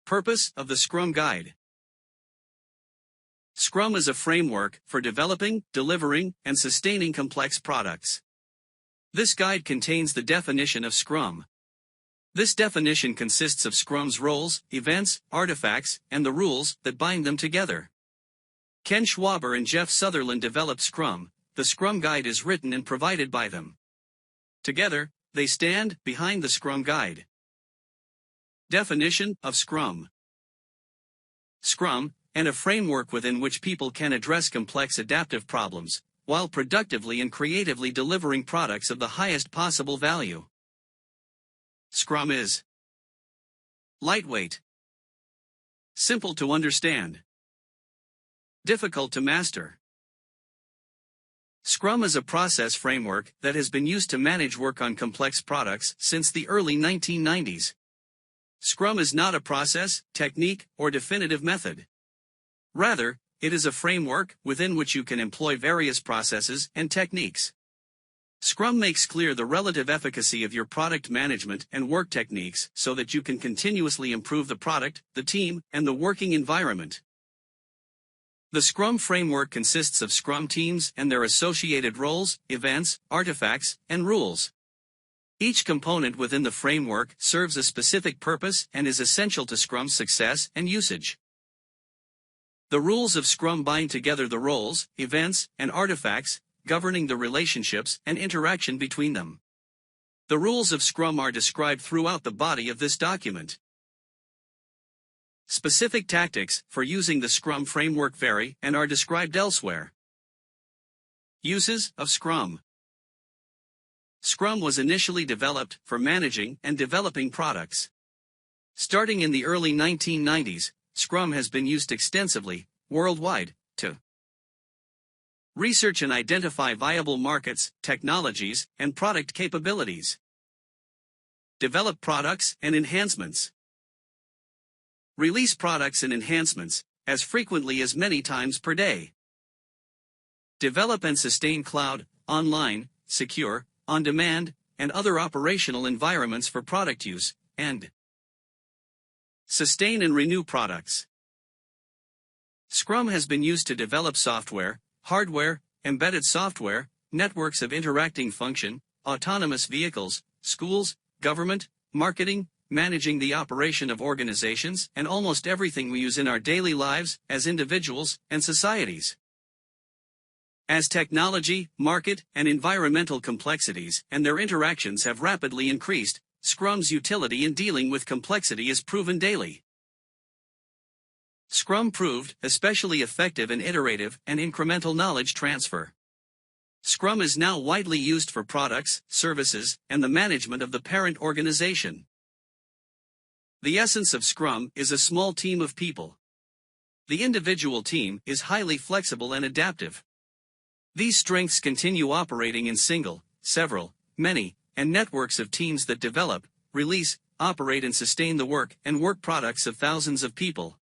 Purpose of the Scrum Guide. Scrum is a framework for developing, delivering, and sustaining complex products. This guide contains the definition of Scrum. This definition consists of Scrum's roles, events, artifacts, and the rules that bind them together. Ken Schwaber and Jeff Sutherland developed Scrum. The Scrum Guide is written and provided by them. Together, they stand behind the Scrum Guide. Definition of Scrum. Scrum, and a framework within which people can address complex adaptive problems, while productively and creatively delivering products of the highest possible value. Scrum is lightweight, simple to understand, difficult to master. Scrum is a process framework that has been used to manage work on complex products since the early 1990s. Scrum is not a process, technique, or definitive method. Rather, it is a framework within which you can employ various processes and techniques. Scrum makes clear the relative efficacy of your product management and work techniques so that you can continuously improve the product, the team, and the working environment. The Scrum framework consists of Scrum teams and their associated roles, events, artifacts, and rules. Each component within the framework serves a specific purpose and is essential to Scrum's success and usage. The rules of Scrum bind together the roles, events, and artifacts, governing the relationships and interaction between them. The rules of Scrum are described throughout the body of this document. Specific tactics for using the Scrum framework vary and are described elsewhere. Uses of Scrum. Scrum was initially developed for managing and developing products. Starting in the early 1990s, Scrum has been used extensively, worldwide, to research and identify viable markets, technologies, and product capabilities. Develop products and enhancements. Release products and enhancements, as frequently as many times per day. Develop and sustain cloud, online, secure, on-demand, and other operational environments for product use, and sustain and renew products. Scrum has been used to develop software, hardware, embedded software, networks of interacting function, autonomous vehicles, schools, government, marketing, managing the operation of organizations, and almost everything we use in our daily lives, as individuals and societies. As technology, market, and environmental complexities and their interactions have rapidly increased, Scrum's utility in dealing with complexity is proven daily. Scrum proved especially effective in iterative and incremental knowledge transfer. Scrum is now widely used for products, services, and the management of the parent organization. The essence of Scrum is a small team of people. The individual team is highly flexible and adaptive. These strengths continue operating in single, several, many, and networks of teams that develop, release, operate and sustain the work and work products of thousands of people.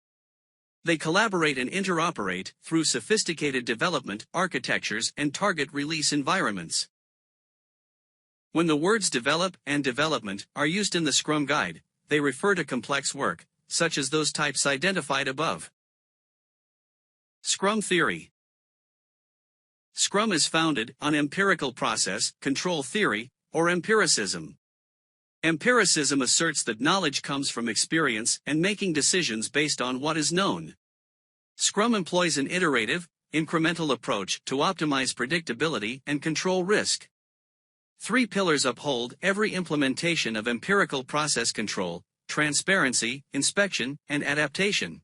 They collaborate and interoperate through sophisticated development architectures and target release environments. When the words develop and development are used in the Scrum Guide, they refer to complex work, such as those types identified above. Scrum theory. Scrum is founded on empirical process control theory, or empiricism. Empiricism asserts that knowledge comes from experience and making decisions based on what is known. Scrum employs an iterative, incremental approach to optimize predictability and control risk. 3 pillars uphold every implementation of empirical process control: transparency, inspection, and adaptation.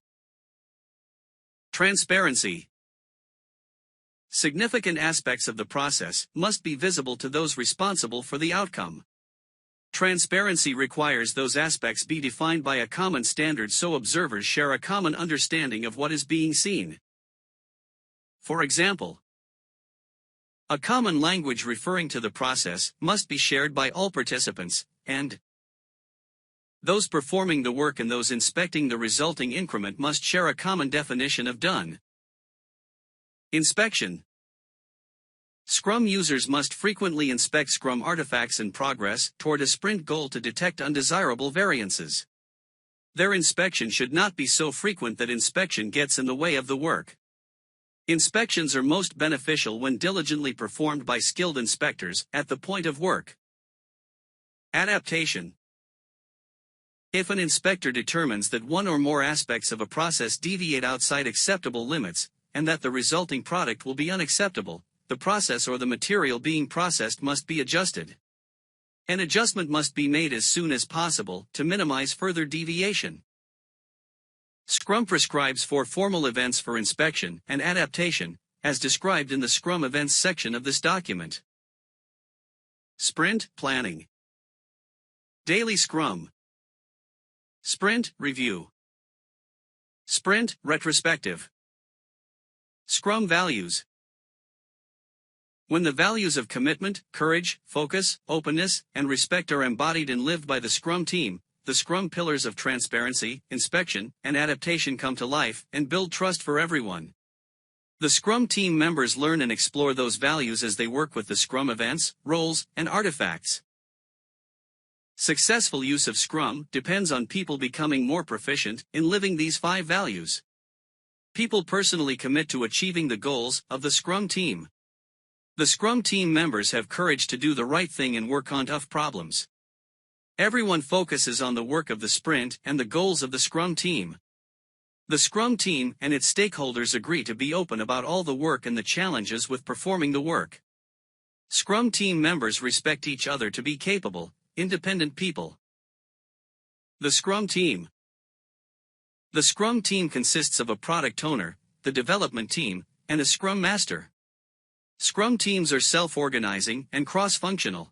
Transparency. Significant aspects of the process must be visible to those responsible for the outcome. Transparency requires those aspects be defined by a common standard so observers share a common understanding of what is being seen. For example, a common language referring to the process must be shared by all participants, and those performing the work and those inspecting the resulting increment must share a common definition of done. Inspection. Scrum users must frequently inspect Scrum artifacts in progress toward a sprint goal to detect undesirable variances. Their inspection should not be so frequent that inspection gets in the way of the work. Inspections are most beneficial when diligently performed by skilled inspectors at the point of work. Adaptation. If an inspector determines that one or more aspects of a process deviate outside acceptable limits, and that the resulting product will be unacceptable, the process or the material being processed must be adjusted. An adjustment must be made as soon as possible to minimize further deviation. Scrum prescribes 4 formal events for inspection and adaptation, as described in the Scrum Events section of this document. Sprint Planning. Daily Scrum. Sprint Review. Sprint Retrospective. Scrum Values. When the values of commitment, courage, focus, openness, and respect are embodied and lived by the Scrum team, the Scrum pillars of transparency, inspection, and adaptation come to life and build trust for everyone. The Scrum team members learn and explore those values as they work with the Scrum events, roles, and artifacts. Successful use of Scrum depends on people becoming more proficient in living these 5 values. People personally commit to achieving the goals of the Scrum team. The Scrum team members have courage to do the right thing and work on tough problems. Everyone focuses on the work of the sprint and the goals of the Scrum team. The Scrum team and its stakeholders agree to be open about all the work and the challenges with performing the work. Scrum team members respect each other to be capable, independent people. The Scrum team. The Scrum team consists of a product owner, the development team, and a Scrum Master. Scrum teams are self-organizing and cross-functional.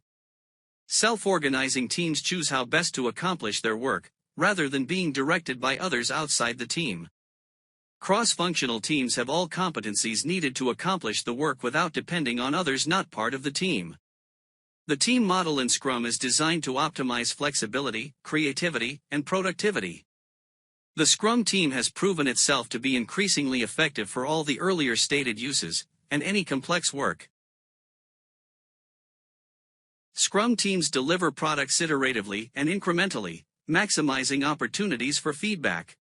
Self-organizing teams choose how best to accomplish their work, rather than being directed by others outside the team. Cross-functional teams have all competencies needed to accomplish the work without depending on others not part of the team. The team model in Scrum is designed to optimize flexibility, creativity, and productivity. The Scrum team has proven itself to be increasingly effective for all the earlier stated uses, and any complex work. Scrum teams deliver products iteratively and incrementally, maximizing opportunities for feedback.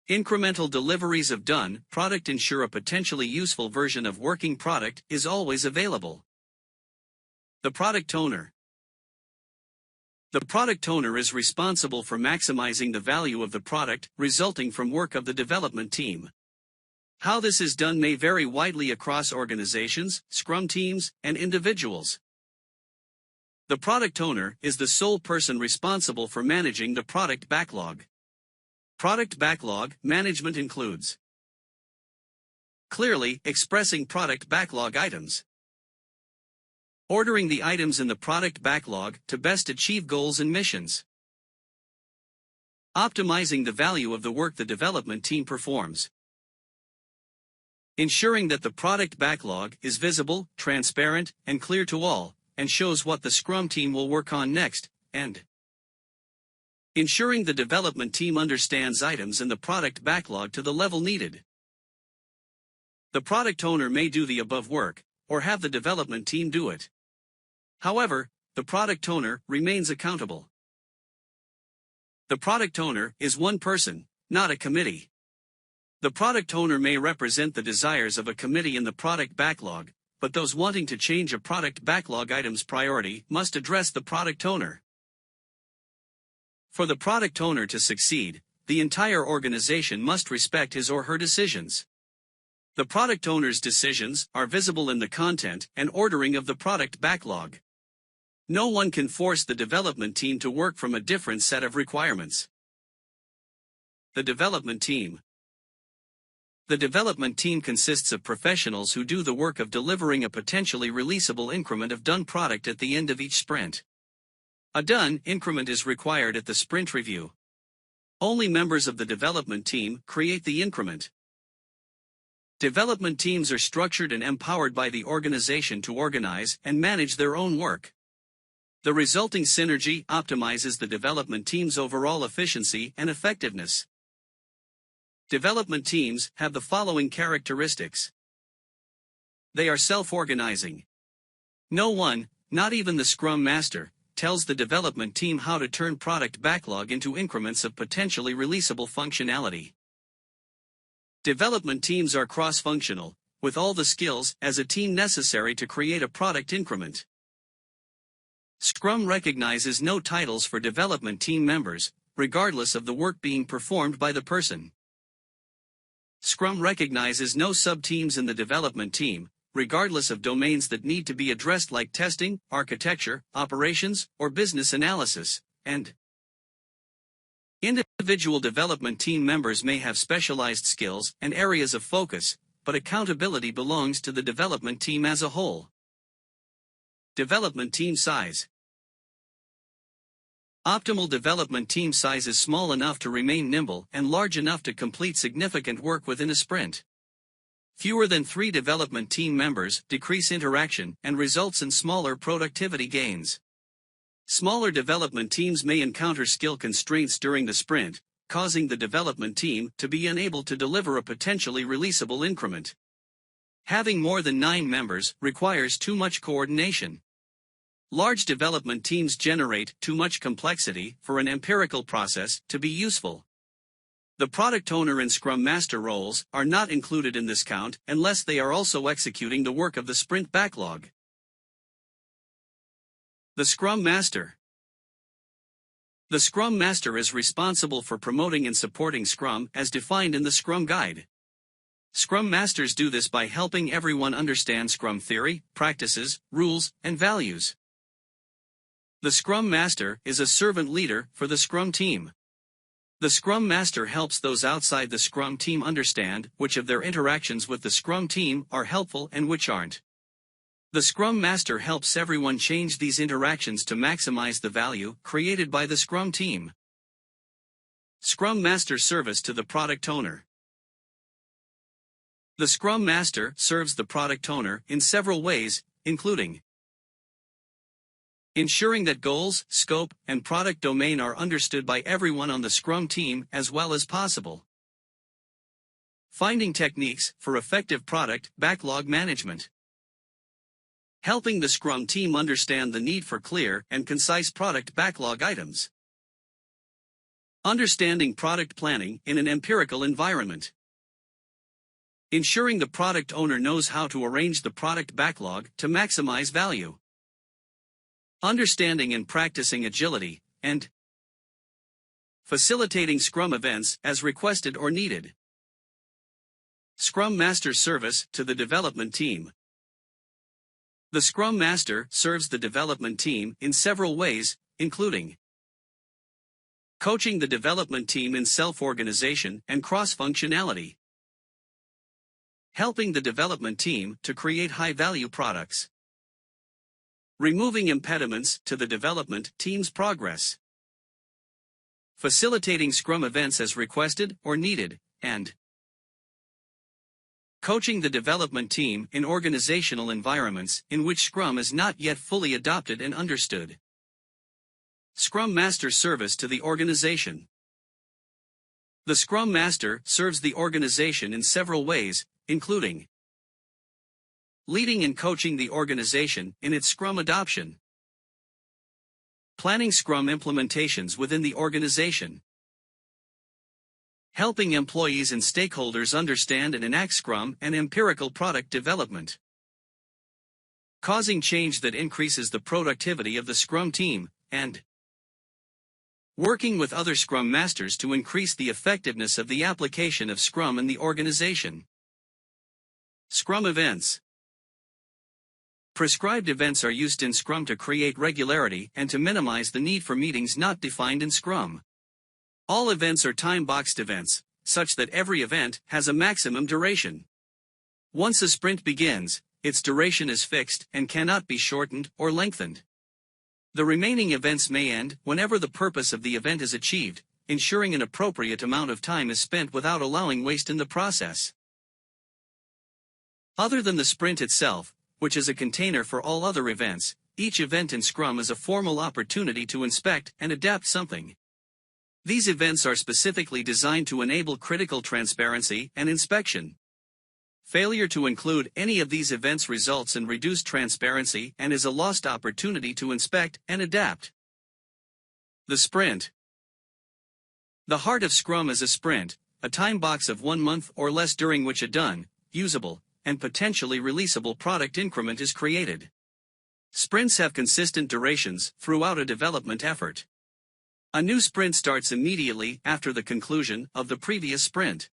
Incremental deliveries of done product ensure a potentially useful version of working product is always available. The product owner. The product owner is responsible for maximizing the value of the product resulting from work of the development team. How this is done may vary widely across organizations, Scrum teams, and individuals. The product owner is the sole person responsible for managing the product backlog. Product backlog management includes clearly expressing product backlog items, ordering the items in the product backlog to best achieve goals and missions, optimizing the value of the work the development team performs, ensuring that the product backlog is visible, transparent, and clear to all, and shows what the Scrum team will work on next, and ensuring the development team understands items in the product backlog to the level needed. The product owner may do the above work, or have the development team do it. However, the product owner remains accountable. The product owner is one person, not a committee. The product owner may represent the desires of a committee in the product backlog, but those wanting to change a product backlog item's priority must address the product owner. For the product owner to succeed, the entire organization must respect his or her decisions. The product owner's decisions are visible in the content and ordering of the product backlog. No one can force the development team to work from a different set of requirements. The development team. The development team consists of professionals who do the work of delivering a potentially releasable increment of done product at the end of each sprint. A done increment is required at the sprint review. Only members of the development team create the increment. Development teams are structured and empowered by the organization to organize and manage their own work. The resulting synergy optimizes the development team's overall efficiency and effectiveness. Development teams have the following characteristics. They are self-organizing. No one, not even the Scrum Master, tells the development team how to turn product backlog into increments of potentially releasable functionality. Development teams are cross-functional, with all the skills as a team necessary to create a product increment. Scrum recognizes no titles for development team members, regardless of the work being performed by the person. Scrum recognizes no sub-teams in the development team, regardless of domains that need to be addressed like testing, architecture, operations, or business analysis, and individual development team members may have specialized skills and areas of focus, but accountability belongs to the development team as a whole. Development team size. Optimal development team size is small enough to remain nimble and large enough to complete significant work within a sprint. Fewer than 3 development team members decrease interaction and results in smaller productivity gains. Smaller development teams may encounter skill constraints during the sprint, causing the development team to be unable to deliver a potentially releasable increment. Having more than 9 members requires too much coordination. Large development teams generate too much complexity for an empirical process to be useful. The product owner and Scrum Master roles are not included in this count unless they are also executing the work of the sprint backlog. The Scrum Master. The Scrum Master is responsible for promoting and supporting Scrum as defined in the Scrum Guide. Scrum Masters do this by helping everyone understand Scrum theory, practices, rules, and values. The Scrum Master is a servant leader for the Scrum team. The Scrum Master helps those outside the Scrum team understand which of their interactions with the Scrum team are helpful and which aren't. The Scrum Master helps everyone change these interactions to maximize the value created by the Scrum team. Scrum Master service to the product owner. The Scrum Master serves the product owner in several ways, including ensuring that goals, scope, and product domain are understood by everyone on the Scrum team as well as possible. Finding techniques for effective product backlog management. Helping the Scrum team understand the need for clear and concise product backlog items. Understanding product planning in an empirical environment. Ensuring the product owner knows how to arrange the product backlog to maximize value. Understanding and practicing agility, and facilitating Scrum events as requested or needed. Scrum Master service to the development team. The Scrum Master serves the development team in several ways, including coaching the development team in self-organization and cross-functionality, helping the development team to create high-value products, removing impediments to the development team's progress, facilitating Scrum events as requested or needed, and coaching the development team in organizational environments in which Scrum is not yet fully adopted and understood. Scrum Master service to the organization. The Scrum Master serves the organization in several ways, including leading and coaching the organization in its Scrum adoption, planning Scrum implementations within the organization, helping employees and stakeholders understand and enact Scrum and empirical product development, causing change that increases the productivity of the Scrum team, and working with other Scrum Masters to increase the effectiveness of the application of Scrum in the organization. Scrum events. Prescribed events are used in Scrum to create regularity and to minimize the need for meetings not defined in Scrum. All events are time-boxed events, such that every event has a maximum duration. Once a sprint begins, its duration is fixed and cannot be shortened or lengthened. The remaining events may end whenever the purpose of the event is achieved, ensuring an appropriate amount of time is spent without allowing waste in the process. Other than the sprint itself, which is a container for all other events, each event in Scrum is a formal opportunity to inspect and adapt something. These events are specifically designed to enable critical transparency and inspection. Failure to include any of these events results in reduced transparency and is a lost opportunity to inspect and adapt. The sprint. The heart of Scrum is a sprint, a time box of 1 month or less during which a done, usable, and potentially releasable product increment is created. Sprints have consistent durations throughout a development effort. A new sprint starts immediately after the conclusion of the previous sprint.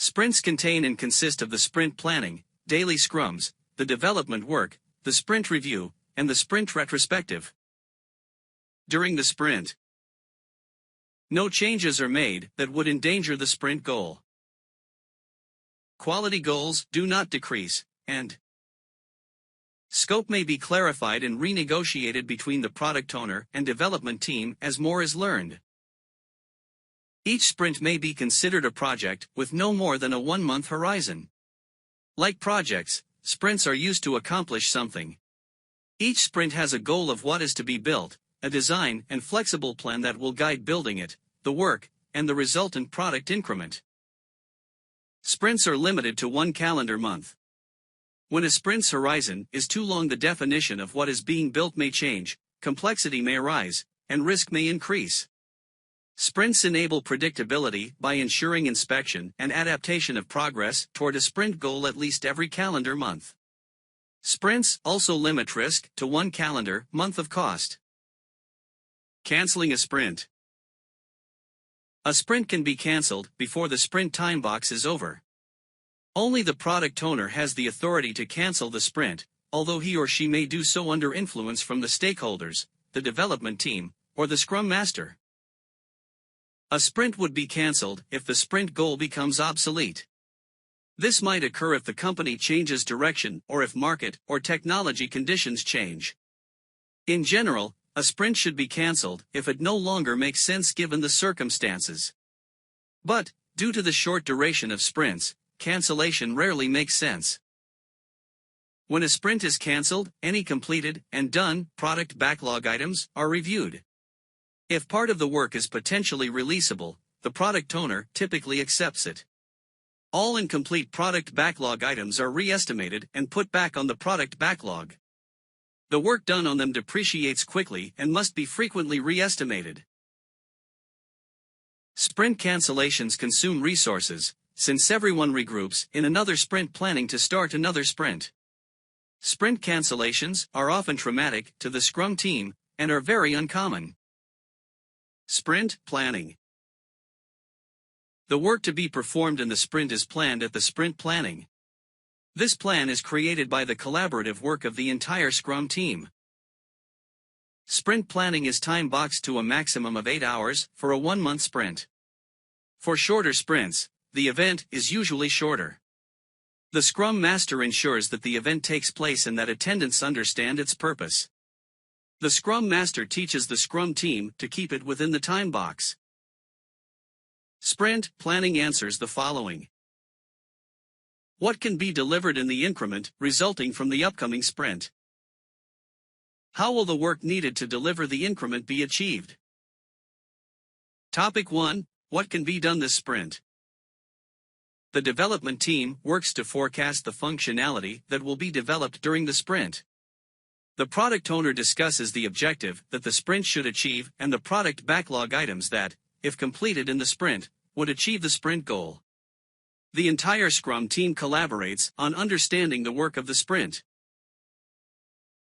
Sprints contain and consist of the sprint planning, daily scrums, the development work, the sprint review, and the sprint retrospective. During the sprint, no changes are made that would endanger the sprint goal. Quality goals do not decrease, and scope may be clarified and renegotiated between the product owner and development team as more is learned. Each sprint may be considered a project with no more than a 1-month horizon. Like projects, sprints are used to accomplish something. Each sprint has a goal of what is to be built, a design and flexible plan that will guide building it, the work, and the resultant product increment. Sprints are limited to 1 calendar month. When a sprint's horizon is too long, the definition of what is being built may change, complexity may rise, and risk may increase. Sprints enable predictability by ensuring inspection and adaptation of progress toward a sprint goal at least every calendar month. Sprints also limit risk to 1 calendar month of cost. Canceling a sprint. A sprint can be cancelled before the sprint time box is over. Only the product owner has the authority to cancel the sprint, although he or she may do so under influence from the stakeholders, the development team, or the Scrum Master. A sprint would be cancelled if the sprint goal becomes obsolete. This might occur if the company changes direction or if market or technology conditions change. In general, a sprint should be cancelled if it no longer makes sense given the circumstances. But, due to the short duration of sprints, cancellation rarely makes sense. When a sprint is cancelled, any completed and done product backlog items are reviewed. If part of the work is potentially releasable, the product owner typically accepts it. All incomplete product backlog items are re-estimated and put back on the product backlog. The work done on them depreciates quickly and must be frequently re-estimated. Sprint cancellations consume resources, since everyone regroups in another sprint planning to start another sprint. Sprint cancellations are often traumatic to the Scrum team and are very uncommon. Sprint planning. The work to be performed in the sprint is planned at the sprint planning. This plan is created by the collaborative work of the entire Scrum team. Sprint planning is time-boxed to a maximum of 8 hours for a 1-month sprint. For shorter sprints, the event is usually shorter. The Scrum Master ensures that the event takes place and that attendants understand its purpose. The Scrum Master teaches the Scrum team to keep it within the time box. Sprint planning answers the following. What can be delivered in the increment resulting from the upcoming sprint? How will the work needed to deliver the increment be achieved? Topic 1. What can be done this sprint? The development team works to forecast the functionality that will be developed during the sprint. The product owner discusses the objective that the sprint should achieve and the product backlog items that, if completed in the sprint, would achieve the sprint goal. The entire Scrum team collaborates on understanding the work of the sprint.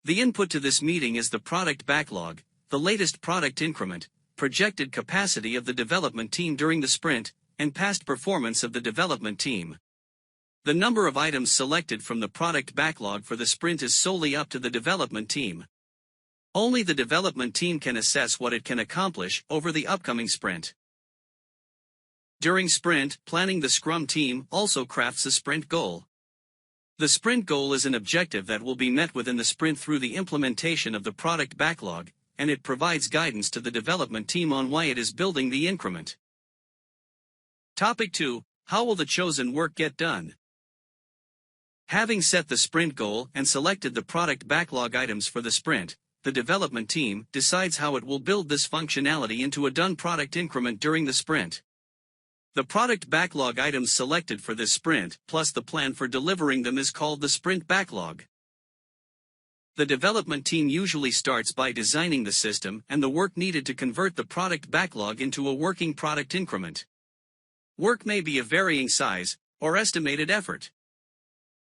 The input to this meeting is the product backlog, the latest product increment, projected capacity of the development team during the sprint, and past performance of the development team. The number of items selected from the product backlog for the sprint is solely up to the development team. Only the development team can assess what it can accomplish over the upcoming sprint. During sprint planning, the Scrum team also crafts a sprint goal. The sprint goal is an objective that will be met within the sprint through the implementation of the product backlog, and it provides guidance to the development team on why it is building the increment. Topic 2. How will the chosen work get done? Having set the sprint goal and selected the product backlog items for the sprint, the development team decides how it will build this functionality into a done product increment during the sprint. The product backlog items selected for this sprint, plus the plan for delivering them, is called the sprint backlog. The development team usually starts by designing the system and the work needed to convert the product backlog into a working product increment. Work may be of varying size or estimated effort.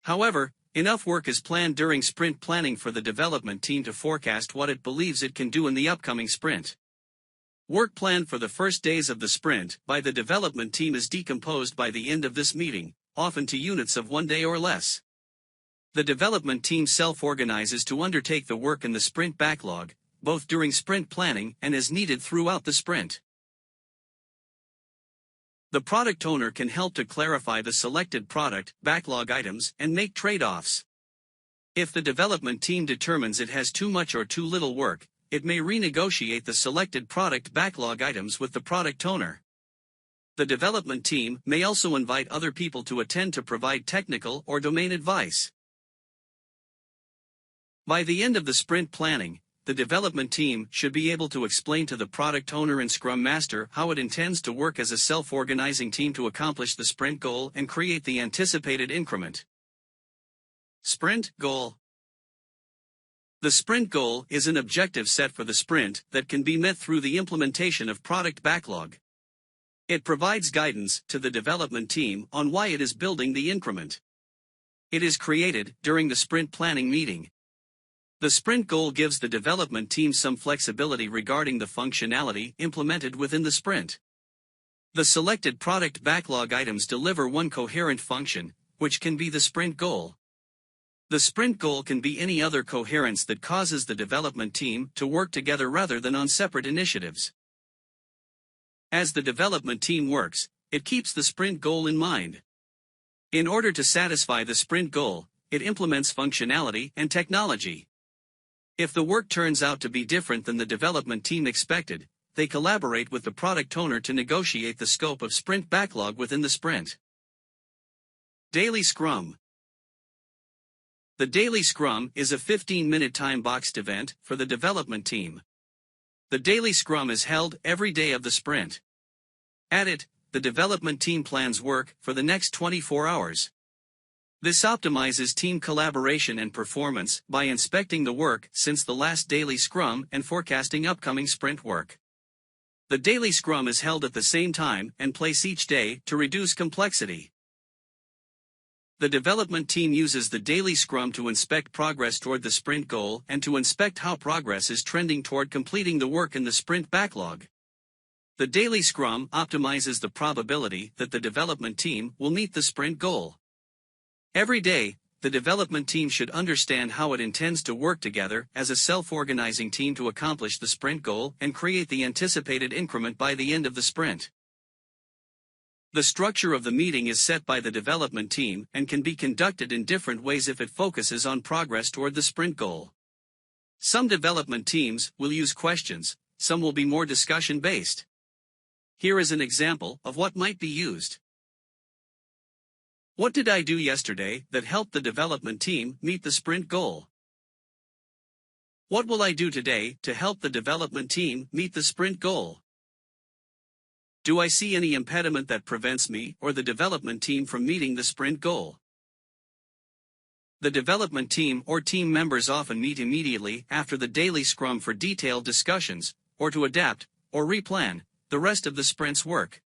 However, enough work is planned during sprint planning for the development team to forecast what it believes it can do in the upcoming sprint. Work planned for the first days of the sprint by the development team is decomposed by the end of this meeting, often to units of 1 day or less. The development team self-organizes to undertake the work in the sprint backlog, both during sprint planning and as needed throughout the sprint. The product owner can help to clarify the selected product backlog items and make trade-offs. If the development team determines it has too much or too little work, it may renegotiate the selected product backlog items with the product owner. The development team may also invite other people to attend to provide technical or domain advice. By the end of the sprint planning, the development team should be able to explain to the product owner and Scrum Master how it intends to work as a self-organizing team to accomplish the sprint goal and create the anticipated increment. Sprint goal. The sprint goal is an objective set for the sprint that can be met through the implementation of product backlog. It provides guidance to the development team on why it is building the increment. It is created during the sprint planning meeting. The sprint goal gives the development team some flexibility regarding the functionality implemented within the sprint. The selected product backlog items deliver one coherent function, which can be the sprint goal. The sprint goal can be any other coherence that causes the development team to work together rather than on separate initiatives. As the development team works, it keeps the sprint goal in mind. In order to satisfy the sprint goal, it implements functionality and technology. If the work turns out to be different than the development team expected, they collaborate with the product owner to negotiate the scope of sprint backlog within the sprint. Daily Scrum. The Daily Scrum is a 15-minute time-boxed event for the development team. The Daily Scrum is held every day of the sprint. At it, the development team plans work for the next 24 hours. This optimizes team collaboration and performance by inspecting the work since the last Daily Scrum and forecasting upcoming sprint work. The Daily Scrum is held at the same time and place each day to reduce complexity. The development team uses the Daily Scrum to inspect progress toward the sprint goal and to inspect how progress is trending toward completing the work in the sprint backlog. The Daily Scrum optimizes the probability that the development team will meet the sprint goal. Every day, the development team should understand how it intends to work together as a self-organizing team to accomplish the sprint goal and create the anticipated increment by the end of the sprint. The structure of the meeting is set by the development team and can be conducted in different ways if it focuses on progress toward the sprint goal. Some development teams will use questions, some will be more discussion-based. Here is an example of what might be used. What did I do yesterday that helped the development team meet the sprint goal? What will I do today to help the development team meet the sprint goal? Do I see any impediment that prevents me or the development team from meeting the sprint goal? The development team or team members often meet immediately after the Daily Scrum for detailed discussions, or to adapt, or replan, the rest of the sprint's work.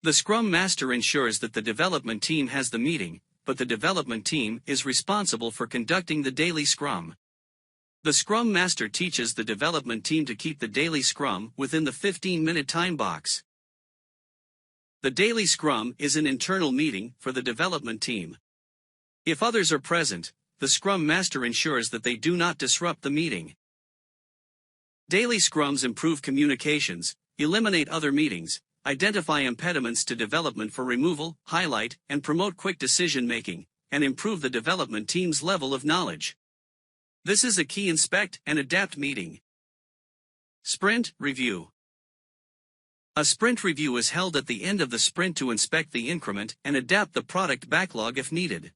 The Scrum Master ensures that the development team has the meeting, but the development team is responsible for conducting the Daily Scrum. The Scrum Master teaches the development team to keep the Daily Scrum within the 15-minute time box. The Daily Scrum is an internal meeting for the development team. If others are present, the Scrum Master ensures that they do not disrupt the meeting. Daily Scrums improve communications, eliminate other meetings, identify impediments to development for removal, highlight, and promote quick decision-making, and improve the development team's level of knowledge. This is a key inspect and adapt meeting. Sprint Review. A sprint review is held at the end of the sprint to inspect the increment and adapt the product backlog if needed.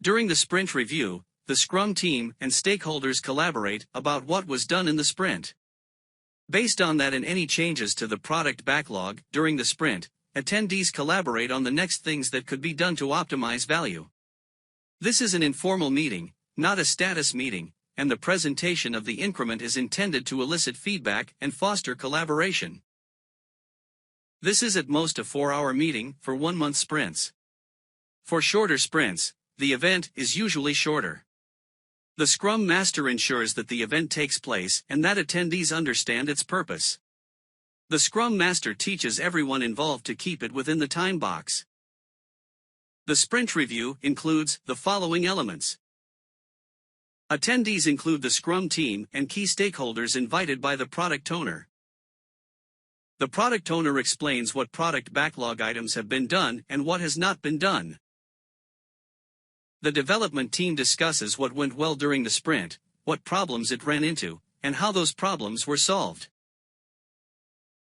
During the sprint review, the Scrum team and stakeholders collaborate about what was done in the sprint. Based on that and any changes to the product backlog during the sprint, attendees collaborate on the next things that could be done to optimize value. This is an informal meeting, not a status meeting, and the presentation of the increment is intended to elicit feedback and foster collaboration. This is at most a 4-hour meeting for 1-month sprints. For shorter sprints, the event is usually shorter. The Scrum Master ensures that the event takes place and that attendees understand its purpose. The Scrum Master teaches everyone involved to keep it within the time box. The sprint review includes the following elements. Attendees include the Scrum team and key stakeholders invited by the product owner. The product owner explains what product backlog items have been done and what has not been done. The development team discusses what went well during the sprint, what problems it ran into, and how those problems were solved.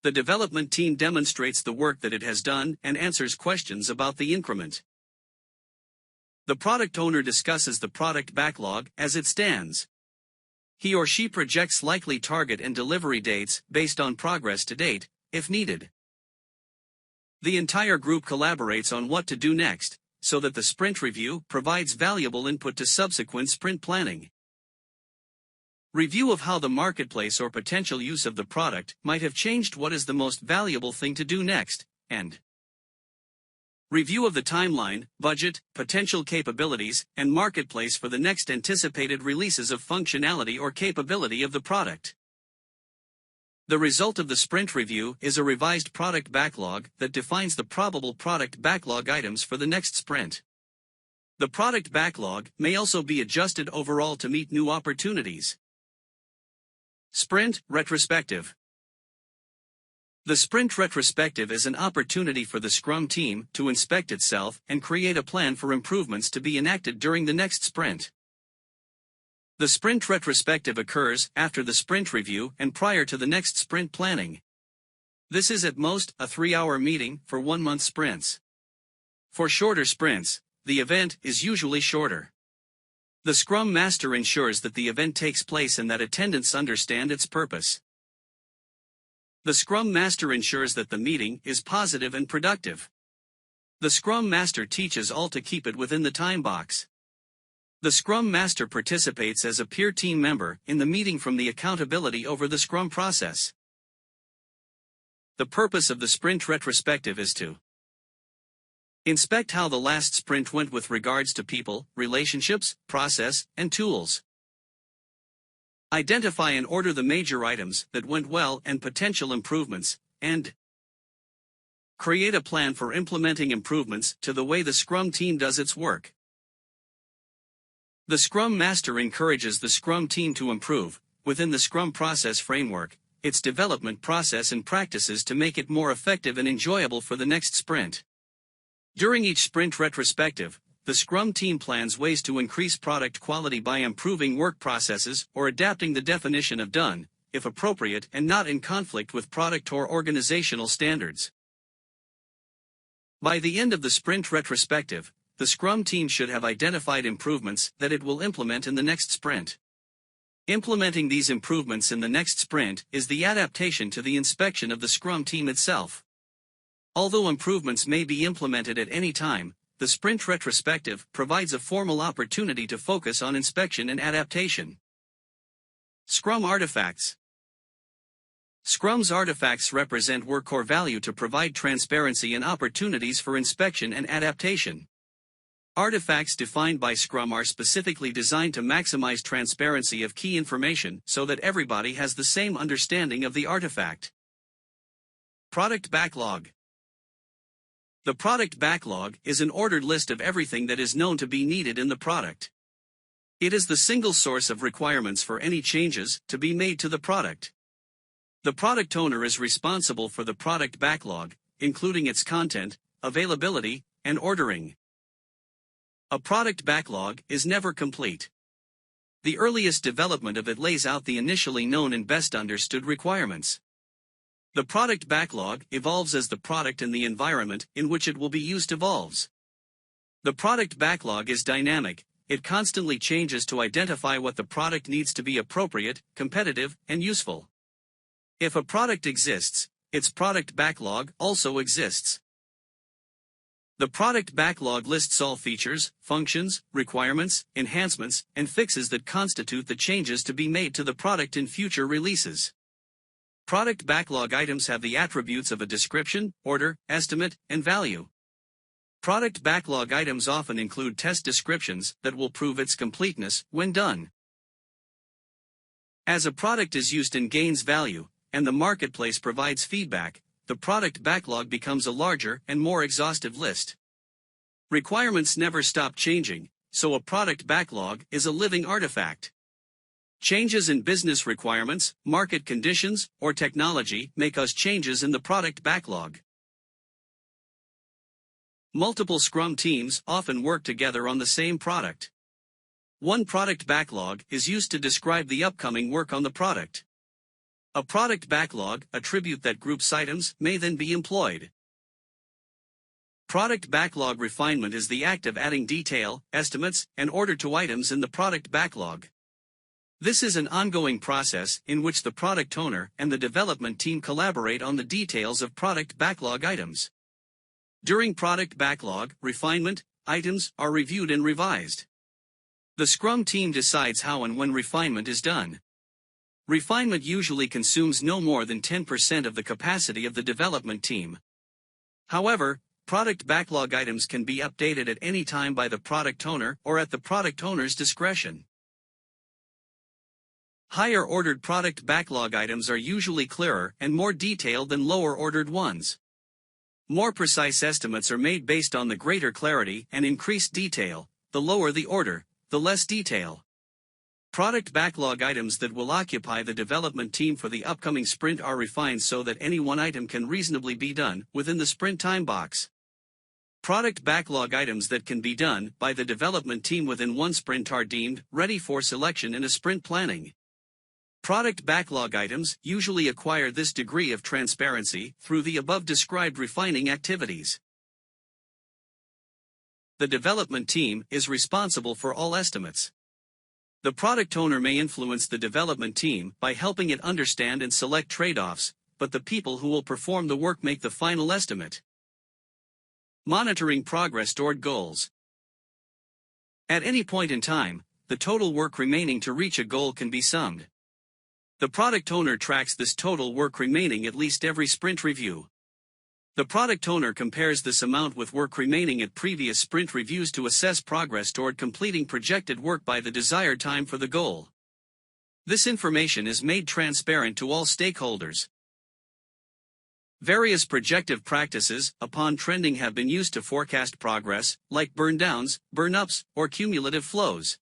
The development team demonstrates the work that it has done and answers questions about the increment. The product owner discusses the product backlog as it stands. He or she projects likely target and delivery dates based on progress to date, if needed. The entire group collaborates on what to do next, so that the sprint review provides valuable input to subsequent sprint planning. Review of how the marketplace or potential use of the product might have changed what is the most valuable thing to do next, and review of the timeline, budget, potential capabilities, and marketplace for the next anticipated releases of functionality or capability of the product. The result of the sprint review is a revised product backlog that defines the probable product backlog items for the next sprint. The product backlog may also be adjusted overall to meet new opportunities. Sprint retrospective. The sprint retrospective is an opportunity for the Scrum team to inspect itself and create a plan for improvements to be enacted during the next sprint. The sprint retrospective occurs after the sprint review and prior to the next sprint planning. This is at most a 3-hour meeting for 1-month sprints. For shorter sprints, the event is usually shorter. The Scrum Master ensures that the event takes place and that attendants understand its purpose. The Scrum Master ensures that the meeting is positive and productive. The Scrum Master teaches all to keep it within the time box. The Scrum Master participates as a peer team member in the meeting from the accountability over the Scrum process. The purpose of the sprint retrospective is to inspect how the last sprint went with regards to people, relationships, process, and tools. Identify and order the major items that went well and potential improvements, and create a plan for implementing improvements to the way the Scrum team does its work. The Scrum Master encourages the Scrum team to improve, within the Scrum process framework, its development process and practices to make it more effective and enjoyable for the next sprint. During each sprint retrospective, the Scrum team plans ways to increase product quality by improving work processes or adapting the definition of done, if appropriate and not in conflict with product or organizational standards. By the end of the sprint retrospective, the Scrum team should have identified improvements that it will implement in the next sprint. Implementing these improvements in the next sprint is the adaptation to the inspection of the Scrum team itself. Although improvements may be implemented at any time, the sprint retrospective provides a formal opportunity to focus on inspection and adaptation. Scrum artifacts. Scrum's artifacts represent work core value to provide transparency and opportunities for inspection and adaptation. Artifacts defined by Scrum are specifically designed to maximize transparency of key information so that everybody has the same understanding of the artifact. Product backlog. The product backlog is an ordered list of everything that is known to be needed in the product. It is the single source of requirements for any changes to be made to the product. The product owner is responsible for the product backlog, including its content, availability, and ordering. A product backlog is never complete. The earliest development of it lays out the initially known and best understood requirements. The product backlog evolves as the product and the environment in which it will be used evolves. The product backlog is dynamic, it constantly changes to identify what the product needs to be appropriate, competitive, and useful. If a product exists, its product backlog also exists. The product backlog lists all features, functions, requirements, enhancements, and fixes that constitute the changes to be made to the product in future releases. Product backlog items have the attributes of a description, order, estimate, and value. Product backlog items often include test descriptions that will prove its completeness when done. As a product is used and gains value, and the marketplace provides feedback, the product backlog becomes a larger and more exhaustive list. Requirements never stop changing, so a product backlog is a living artifact. Changes in business requirements, market conditions, or technology may cause changes in the product backlog. Multiple Scrum teams often work together on the same product. One product backlog is used to describe the upcoming work on the product. A product backlog attribute that groups items may then be employed. Product backlog refinement is the act of adding detail, estimates, and order to items in the product backlog. This is an ongoing process in which the product owner and the development team collaborate on the details of product backlog items. During product backlog refinement, items are reviewed and revised. The Scrum team decides how and when refinement is done. Refinement usually consumes no more than 10% of the capacity of the development team. However, product backlog items can be updated at any time by the product owner or at the product owner's discretion. Higher ordered product backlog items are usually clearer and more detailed than lower ordered ones. More precise estimates are made based on the greater clarity and increased detail. The lower the order, the less detail. Product backlog items that will occupy the development team for the upcoming sprint are refined so that any one item can reasonably be done within the sprint time box. Product backlog items that can be done by the development team within one sprint are deemed ready for selection in a sprint planning. Product backlog items usually acquire this degree of transparency through the above-described refining activities. The development team is responsible for all estimates. The product owner may influence the development team by helping it understand and select trade-offs, but the people who will perform the work make the final estimate. Monitoring progress toward goals. At any point in time, the total work remaining to reach a goal can be summed. The product owner tracks this total work remaining at least every sprint review. The product owner compares this amount with work remaining at previous sprint reviews to assess progress toward completing projected work by the desired time for the goal. This information is made transparent to all stakeholders. Various projective practices upon trending have been used to forecast progress, like burn downs, burn ups, or cumulative flows.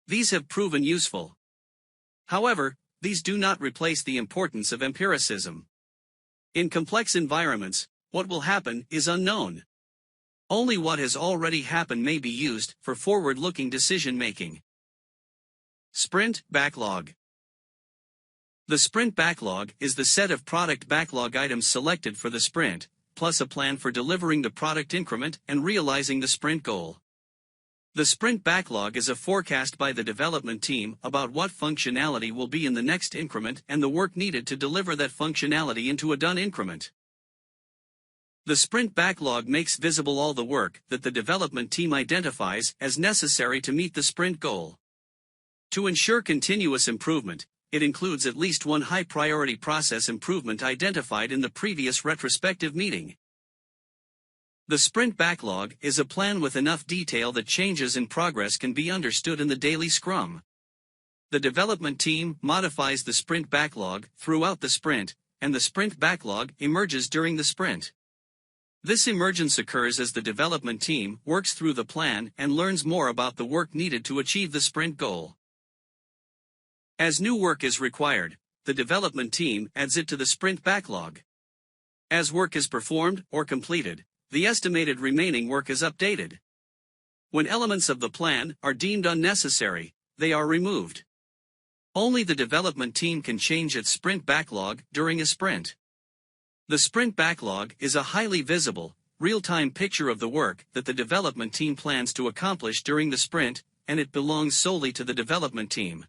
These have proven useful. However, these do not replace the importance of empiricism. In complex environments, what will happen is unknown. Only what has already happened may be used for forward-looking decision-making. Sprint backlog. The sprint backlog is the set of product backlog items selected for the sprint, plus a plan for delivering the product increment and realizing the sprint goal. The sprint backlog is a forecast by the development team about what functionality will be in the next increment and the work needed to deliver that functionality into a done increment. The sprint backlog makes visible all the work that the development team identifies as necessary to meet the sprint goal. To ensure continuous improvement, it includes at least one high-priority process improvement identified in the previous retrospective meeting. The sprint backlog is a plan with enough detail that changes in progress can be understood in the daily Scrum. The development team modifies the sprint backlog throughout the sprint, and the sprint backlog emerges during the sprint. This emergence occurs as the development team works through the plan and learns more about the work needed to achieve the sprint goal. As new work is required, the development team adds it to the sprint backlog. As work is performed or completed, the estimated remaining work is updated. When elements of the plan are deemed unnecessary, they are removed. Only the development team can change its sprint backlog during a sprint. The sprint backlog is a highly visible, real-time picture of the work that the development team plans to accomplish during the sprint, and it belongs solely to the development team.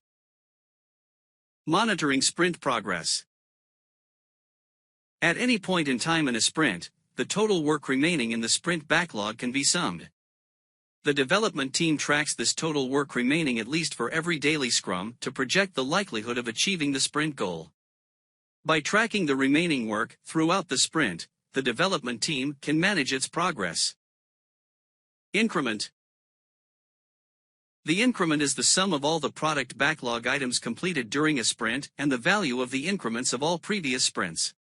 Monitoring sprint progress. At any point in time in a sprint, the total work remaining in the sprint backlog can be summed. The development team tracks this total work remaining at least for every daily scrum to project the likelihood of achieving the sprint goal. By tracking the remaining work throughout the sprint, the development team can manage its progress. Increment. The increment is the sum of all the product backlog items completed during a sprint and the value of the increments of all previous sprints.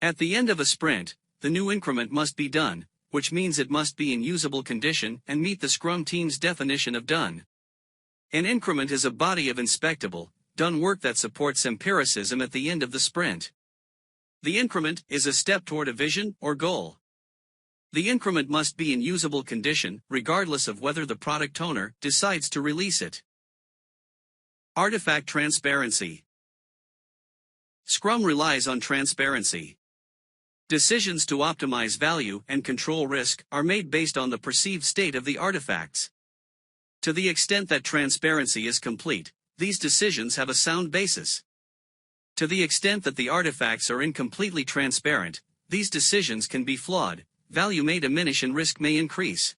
At the end of a sprint, the new increment must be done, which means it must be in usable condition and meet the Scrum team's definition of done. An increment is a body of inspectable, done work that supports empiricism at the end of the sprint. The increment is a step toward a vision or goal. The increment must be in usable condition, regardless of whether the product owner decides to release it. Artifact transparency. Scrum relies on transparency. Decisions to optimize value and control risk are made based on the perceived state of the artifacts. To the extent that transparency is complete, these decisions have a sound basis. To the extent that the artifacts are incompletely transparent, these decisions can be flawed, value may diminish and risk may increase.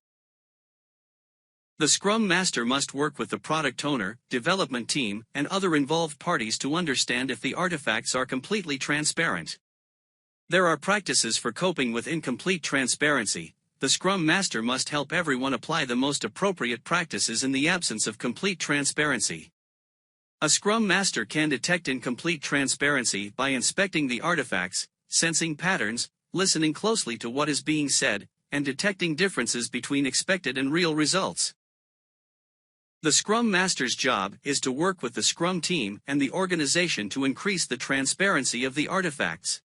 The Scrum Master must work with the product owner, development team, and other involved parties to understand if the artifacts are completely transparent. There are practices for coping with incomplete transparency. The Scrum Master must help everyone apply the most appropriate practices in the absence of complete transparency. A Scrum Master can detect incomplete transparency by inspecting the artifacts, sensing patterns, listening closely to what is being said, and detecting differences between expected and real results. The Scrum Master's job is to work with the Scrum team and the organization to increase the transparency of the artifacts.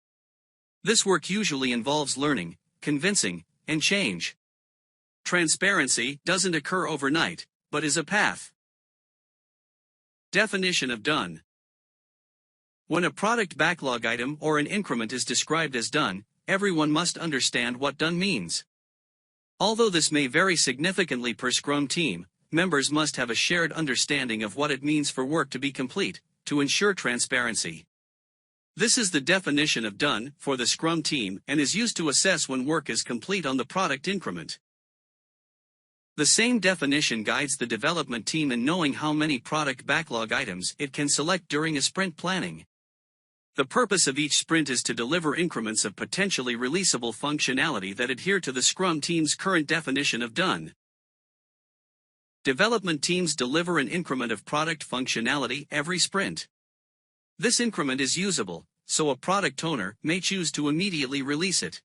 This work usually involves learning, convincing, and change. Transparency doesn't occur overnight, but is a path. Definition of done. When a product backlog item or an increment is described as done, everyone must understand what done means. Although this may vary significantly per Scrum team, members must have a shared understanding of what it means for work to be complete, to ensure transparency. This is the definition of done for the Scrum team and is used to assess when work is complete on the product increment. The same definition guides the development team in knowing how many product backlog items it can select during a sprint planning. The purpose of each sprint is to deliver increments of potentially releasable functionality that adhere to the Scrum team's current definition of done. Development teams deliver an increment of product functionality every sprint. This increment is usable, so a product owner may choose to immediately release it.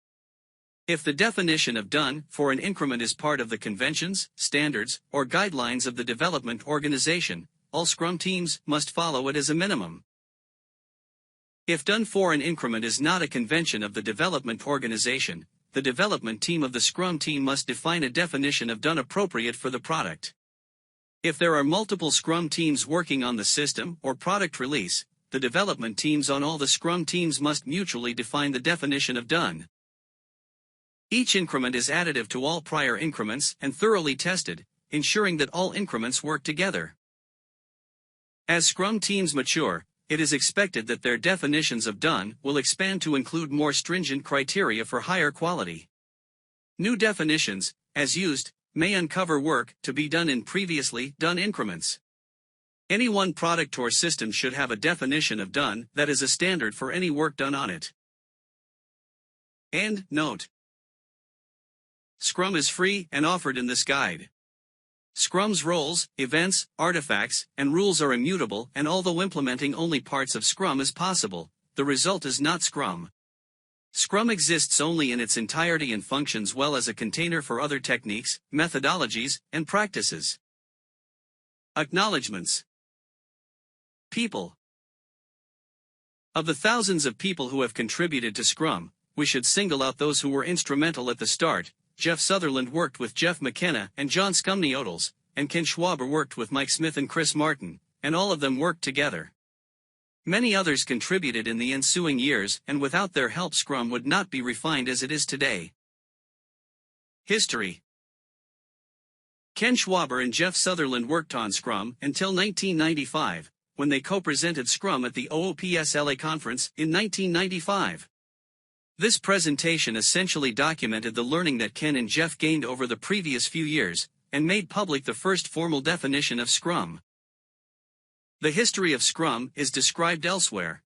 If the definition of done for an increment is part of the conventions, standards, or guidelines of the development organization, all Scrum teams must follow it as a minimum. If done for an increment is not a convention of the development organization, the development team of the Scrum team must define a definition of done appropriate for the product. If there are multiple Scrum teams working on the system or product release, the development teams on all the Scrum teams must mutually define the definition of done. Each increment is additive to all prior increments and thoroughly tested, ensuring that all increments work together. As Scrum teams mature, it is expected that their definitions of done will expand to include more stringent criteria for higher quality. New definitions, as used, may uncover work to be done in previously done increments. Any one product or system should have a definition of done that is a standard for any work done on it. And note: Scrum is free and offered in this guide. Scrum's roles, events, artifacts, and rules are immutable, and although implementing only parts of Scrum is possible, the result is not Scrum. Scrum exists only in its entirety and functions well as a container for other techniques, methodologies, and practices. Acknowledgements. People. Of the thousands of people who have contributed to Scrum, we should single out those who were instrumental at the start. Jeff Sutherland worked with Jeff McKenna and John Scumney-Odles, and Ken Schwaber worked with Mike Smith and Chris Martin, and all of them worked together. Many others contributed in the ensuing years, and without their help Scrum would not be refined as it is today. History. Ken Schwaber and Jeff Sutherland worked on Scrum until 1995, when they co-presented Scrum at the OOPS LA conference in 1995. This presentation essentially documented the learning that Ken and Jeff gained over the previous few years, and made public the first formal definition of Scrum. The history of Scrum is described elsewhere.